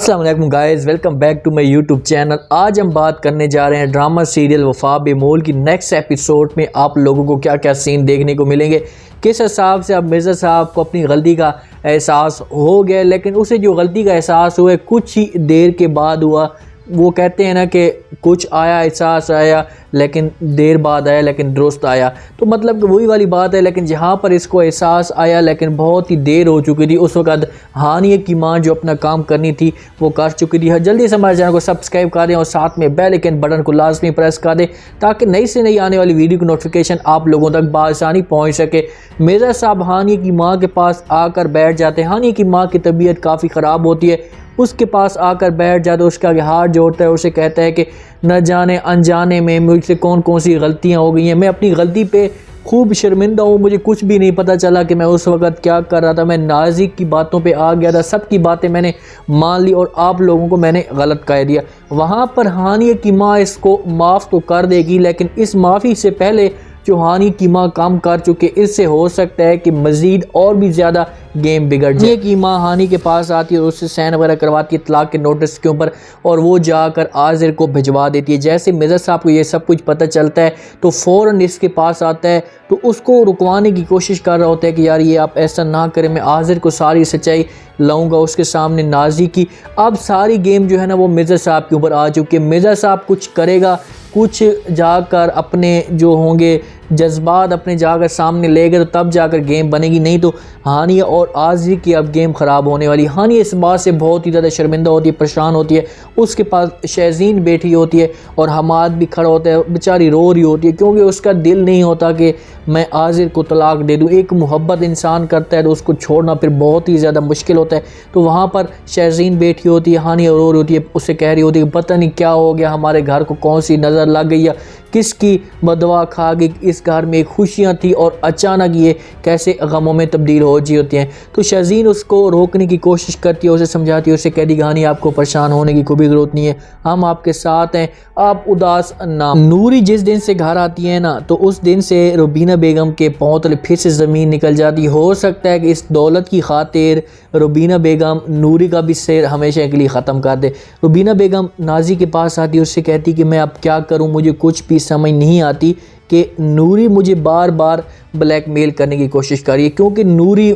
अस्सलाम वालेकुम guys, welcome back to my YouTube channel. आज हम बात करने जा रहे हैं ड्रामा सीरियल वफा बेमोल की नेक्स्ट एपिसोड में आप लोगों को क्या क्या सीन देखने को मिलेंगे, किस हिसाब से अब मिर्ज़ा साहब को अपनी गलती का एहसास हो गया। लेकिन उसे जो गलती का एहसास हुआ कुछ ही देर के बाद हुआ। वो कहते हैं ना कि कुछ आया, एहसास आया लेकिन देर बाद आया लेकिन दुरुस्त आया। तो मतलब कि वही वाली बात है। लेकिन जहाँ पर इसको एहसास आया लेकिन बहुत ही देर हो चुकी थी। उस वक्त हानिया की माँ जो अपना काम करनी थी वो कर चुकी थी। जल्दी से हमारे चैनल को सब्सक्राइब कर दें और साथ में बेल आइकन बटन को लाजमी प्रेस कर दें ताकि नई से नई आने वाली वीडियो की नोटिफिकेशन आप लोगों तक बआसानी पहुँच सके। मिर्ज़ा साहब हानिया की माँ के पास आकर बैठ जाते हैं। हानिया की माँ की तबीयत काफ़ी ख़राब होती है, उसके पास आकर बैठ जाता है, उसके आगे हाथ जोड़ता है, उसे कहता है कि न जाने अनजाने में मुझसे कौन कौन सी गलतियां हो गई हैं। मैं अपनी गलती पे खूब शर्मिंदा हूँ, मुझे कुछ भी नहीं पता चला कि मैं उस वक़्त क्या कर रहा था। मैं नाज़िक की बातों पे आ गया था, सबकी बातें मैंने मान ली और आप लोगों को मैंने गलत कह दिया। वहाँ पर हानिया की माँ इसको माफ़ तो कर देगी लेकिन इस माफ़ी से पहले जो हानि की माँ काम कर चुके, इससे हो सकता है कि मज़ीद और भी ज़्यादा गेम बिगड़ जाए। की माँ हानि के पास आती है और उससे साइन वगैरह करवाती है तलाक के नोटिस के ऊपर और वो जाकर आज़िर को भिजवा देती है। जैसे मिर्ज़ा साहब को ये सब कुछ पता चलता है तो फ़ौरन इसके पास आता है, तो उसको रुकवाने की कोशिश कर रहा होता है कि यार ये आप ऐसा ना करें, मैं आज़िर को सारी सच्चाई लाऊंगा उसके सामने नाजी की। अब सारी गेम जो है ना वो मिर्ज़ा साहब के ऊपर आ चुकी है। मिर्ज़ा साहब कुछ करेगा, कुछ जाकर अपने जो होंगे जज्बात अपने जाकर सामने ले गए तो तब जाकर गेम बनेगी, नहीं तो हानिया और आज़िर की अब गेम ख़राब होने वाली। हानिया इस बात से बहुत ही ज़्यादा शर्मिंदा होती है, परेशान होती है। उसके पास शहज़ीन बैठी होती है और हमाद भी खड़ा होता है, बेचारी रो रही होती है क्योंकि उसका दिल नहीं होता कि मैं आज़िर को तलाक दे दूँ। एक मोहब्बत इंसान करता है तो उसको छोड़ना फिर बहुत ही ज़्यादा मुश्किल होता है। तो वहाँ पर शहज़ीन बैठी होती है, हानिया रो रही होती है, उससे कह रही होती है पता नहीं क्या हो गया, हमारे घर को कौन सी नज़र लग गई है, किसकी बदवा खा गई, इस घर में खुशियाँ थी और अचानक ये कैसे गमों में तब्दील हो जी होती हैं। तो शहज़ीन उसको रोकने की कोशिश करती है, उसे समझाती है, उसे कह दी कहानी आपको परेशान होने की कोई ज़रूरत नहीं है, हम आपके साथ हैं, आप उदास ना। नूरी जिस दिन से घर आती है ना तो उस दिन से रुबीना बेगम के पाँव तले फिर से ज़मीन निकल जाती। हो सकता है कि इस दौलत की खातिर रुबीना बेगम नूरी का भी सिर हमेशा के लिए ख़त्म कर दे। रुबीना बेगम नाजी के पास आती है, उससे कहती कि मैं अब क्या करूं, मुझे कुछ भी समझ नहीं आती कि नूरी मुझे बार बार ब्लैकमेल करने की कोशिश कर रही है क्योंकि नूरी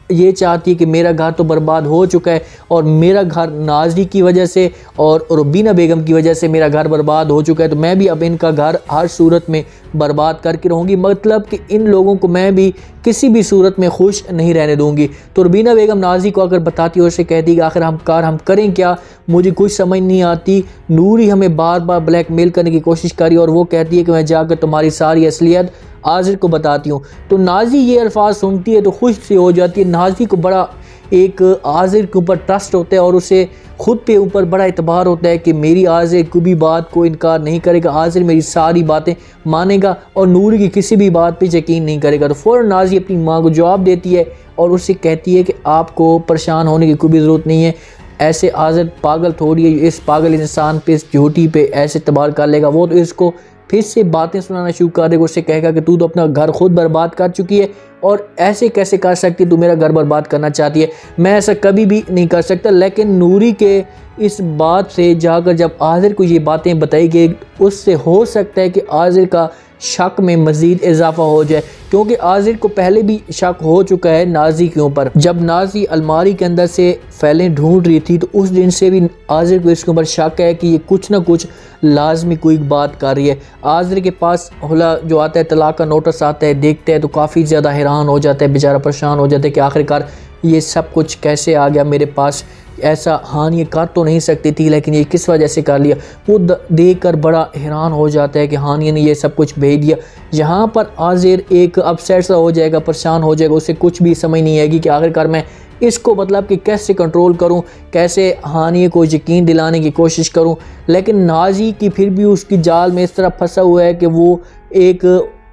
ये चाहती है कि मेरा घर तो बर्बाद हो चुका है और मेरा घर नाज़ी की वजह से और रुबीना बेगम की वजह से मेरा घर बर्बाद हो चुका है, तो मैं भी अब इनका घर हर सूरत में बर्बाद करके रहूँगी। मतलब कि इन लोगों को मैं भी किसी भी सूरत में खुश नहीं रहने दूँगी। तो रुबीना बेगम नाज़ी को अगर बताती है, उससे कहती है कि आखिर हम करें क्या, मुझे कुछ समझ नहीं आती, नूरी हमें बार बार ब्लैकमेल करने की कोशिश करी और वो कहती है कि मैं जाकर तुम्हारी सारी असलियत आज़िर को बताती हूँ। तो नाज़ी ये अल्फाज सुनती है तो खुश सी हो जाती है। नाज़ी को बड़ा एक आज़िर के ऊपर ट्रस्ट होता है और उसे खुद पे ऊपर बड़ा एतबार होता है कि मेरी आज़िर कोई भी बात को इनकार नहीं करेगा, आज़िर मेरी सारी बातें मानेगा और नूरी की किसी भी बात पे यकीन नहीं करेगा। तो फ़ौरन नाज़ी अपनी माँ को जवाब देती है और उससे कहती है कि आपको परेशान होने की कोई भी ज़रूरत नहीं है, ऐसे आज़िर पागल थोड़ी है, इस पागल इंसान पे, इस झूठी पे ऐसे एतबार कर लेगा, वो तो इसको फिर से बातें सुनाना शुरू कर देगा। उससे कहेगा कि तू तो अपना घर खुद बर्बाद कर चुकी है और ऐसे कैसे कर सकती, तू मेरा घर बर्बाद करना चाहती है, मैं ऐसा कभी भी नहीं कर सकता। लेकिन नूरी के इस बात से जाकर जब आज़िर को ये बातें बताई गई उससे हो सकता है कि आज़िर का शक में मज़ीद इजाफा हो जाए क्योंकि आज़िर को पहले भी शक हो चुका है नाज़ी के ऊपर। जब नाज़ी अलमारी के अंदर से फाइलें ढूंढ रही थी तो उस दिन से भी आज़िर को इसके ऊपर शक है कि ये कुछ ना कुछ लाजमी कोई बात कर रही है। आज़िर के पास होला जो आता है, तलाक का नोटिस आता है, देखते हैं तो काफ़ी ज़्यादा हैरान हो जाता है, बेचारा परेशान हो जाता है कि आखिरकार ये सब कुछ कैसे आ गया मेरे पास, ऐसा हानिया कर तो नहीं सकती थी लेकिन ये किस वजह से कर लिया। वो देख कर बड़ा हैरान हो जाता है कि हानिया ने ये सब कुछ भेज दिया। यहाँ पर आज़िर एक अपसेट सा हो जाएगा, परेशान हो जाएगा, उसे कुछ भी समझ नहीं आएगी कि आखिरकार मैं इसको मतलब कि कैसे कंट्रोल करूं, कैसे हानिया को यकीन दिलाने की कोशिश करूं। लेकिन नाज़ी की फिर भी उसकी जाल में इस तरह फंसा हुआ है कि वो एक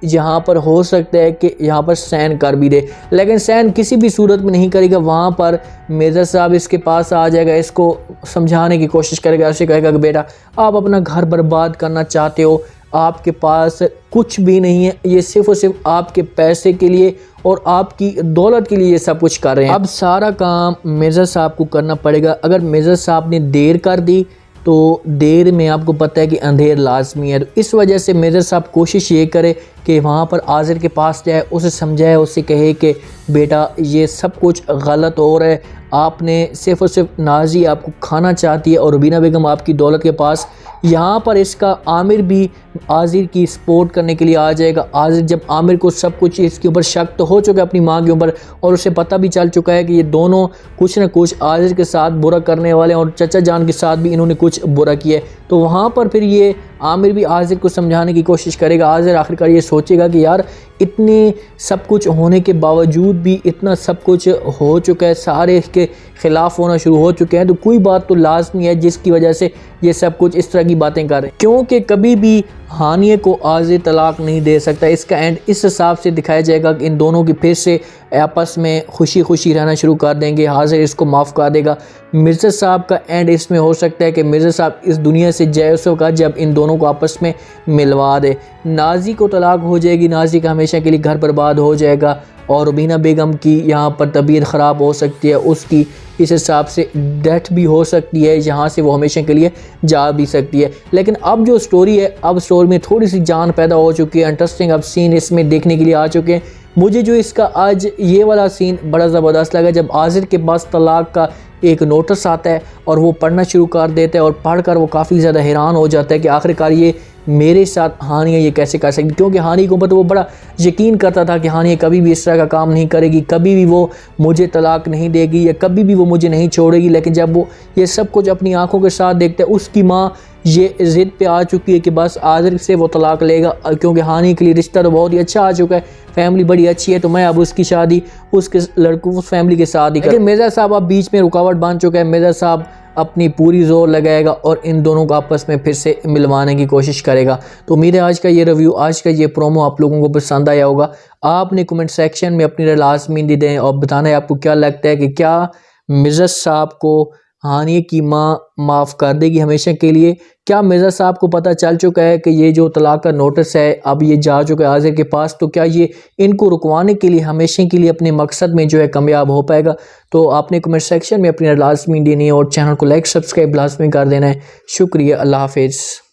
यहाँ पर हो सकता है कि यहाँ पर साइन कर भी दे लेकिन साइन किसी भी सूरत में नहीं करेगा। वहाँ पर मिर्ज़ा साहब इसके पास आ जाएगा, इसको समझाने की कोशिश करेगा, उसे कहेगा कि बेटा आप अपना घर बर्बाद करना चाहते हो, आपके पास कुछ भी नहीं है, ये सिर्फ और सिर्फ आपके पैसे के लिए और आपकी दौलत के लिए ये सब कुछ कर रहे हैं। अब सारा काम मिर्ज़ा साहब को करना पड़ेगा। अगर मिर्ज़ा साहब ने देर कर दी तो देर में आपको पता है कि अंधेर लाजमी है, तो इस वजह से मिर्ज़ा साहब कोशिश ये करे कि वहाँ पर आज़िर के पास जाए, उसे समझाए, उससे कहे कि बेटा ये सब कुछ गलत हो रहा है, आपने सिर्फ और सिर्फ नाजी आपको खाना चाहती है और रुबीना बेगम आपकी दौलत के पास। यहाँ पर इसका आमिर भी आज़िर की सपोर्ट करने के लिए आ जाएगा। आज़िर जब आमिर को सब कुछ इसके ऊपर शक तो हो चुका है अपनी माँ के ऊपर, और उसे पता भी चल चुका है कि ये दोनों कुछ ना कुछ आज़िर के साथ बुरा करने वाले हैं और चचा जान के साथ भी इन्होंने कुछ बुरा किया है। तो वहाँ पर फिर ये आमिर भी आज़िर को समझाने की कोशिश करेगा। आज़िर आखिरकार ये सोचेगा कि यार इतने सब कुछ होने के बावजूद भी इतना सब कुछ हो चुका है, सारे इसके ख़िलाफ़ होना शुरू हो चुके हैं, तो कोई बात तो लाज़मी है जिसकी वजह से ये सब कुछ इस तरह की बातें कर रहे हैं। क्योंकि कभी भी हानिया को आज़िर तलाक नहीं दे सकता। इसका एंड इस हिसाब से दिखाया जाएगा कि इन दोनों की फिर से आपस में खुशी खुशी रहना शुरू कर देंगे, आज़िर इसको माफ़ कर देगा। मिर्ज़ा साहब का एंड इसमें हो सकता है कि मिर्ज़ा साहब इस दुनिया से जाए उसो का जब इन दोनों को आपस में मिलवा दे। नाजी को तलाक हो जाएगी, नाजी का हमेशा के लिए घर बर्बाद हो जाएगा और रुबीना बेगम की यहाँ पर तबीयत ख़राब हो सकती है, उसकी इस हिसाब से डेथ भी हो सकती है, यहाँ से वो हमेशा के लिए जा भी सकती है। लेकिन अब जो स्टोरी है, अब स्टोरी में थोड़ी सी जान पैदा हो चुकी है, इंटरेस्टिंग अब सीन इसमें देखने के लिए आ चुके हैं। मुझे जो इसका आज ये वाला सीन बड़ा ज़बरदस्त लगा जब आज़िर के पास तलाक का एक नोटिस आता है और वो पढ़ना शुरू कर देता है और पढ़कर वो काफ़ी ज़्यादा हैरान हो जाता है कि आखिरकार ये मेरे साथ हानिया ये कैसे कर सकती, क्योंकि हानिया के ऊपर तो वो बड़ा यकीन करता था कि हानिया कभी भी इस तरह का काम नहीं करेगी, कभी भी वो मुझे तलाक नहीं देगी या कभी भी वो मुझे नहीं छोड़ेगी। लेकिन जब वो ये सब कुछ अपनी आंखों के साथ देखता है, उसकी माँ ये ज़िद पे आ चुकी है कि बस आज़िर से वो तलाक लेगा, क्योंकि हानिया के लिए रिश्ता तो बहुत ही अच्छा आ चुका है, फैमिली बड़ी अच्छी है, तो मैं अब उसकी शादी उसके लड़कों उस फैमिली के साथ ही। लेकिन मिर्ज़ा साहब अब बीच में रुकावट बन चुका है। मिर्ज़ा साहब अपनी पूरी जोर लगाएगा और इन दोनों को आपस में फिर से मिलवाने की कोशिश करेगा। तो उम्मीद है आज का ये रिव्यू, आज का ये प्रोमो आप लोगों को पसंद आया होगा। आपने कमेंट सेक्शन में अपनी राय लाज़मी दे दें और बताना है आपको क्या लगता है कि क्या मिर्ज़ा साहब को हानिया की माँ माफ़ कर देगी हमेशा के लिए। क्या मिर्ज़ा साहब को पता चल चुका है कि ये जो तलाक का नोटिस है अब ये जा चुका है आज़िर के पास, तो क्या ये इनको रुकवाने के लिए हमेशा के लिए अपने मकसद में जो है कामयाब हो पाएगा? तो आपने कमेंट सेक्शन में अपनी लाज़मी देनी है और चैनल को लाइक सब्सक्राइब लाज़मी कर देना है। शुक्रिया, अल्लाह हाफिज़।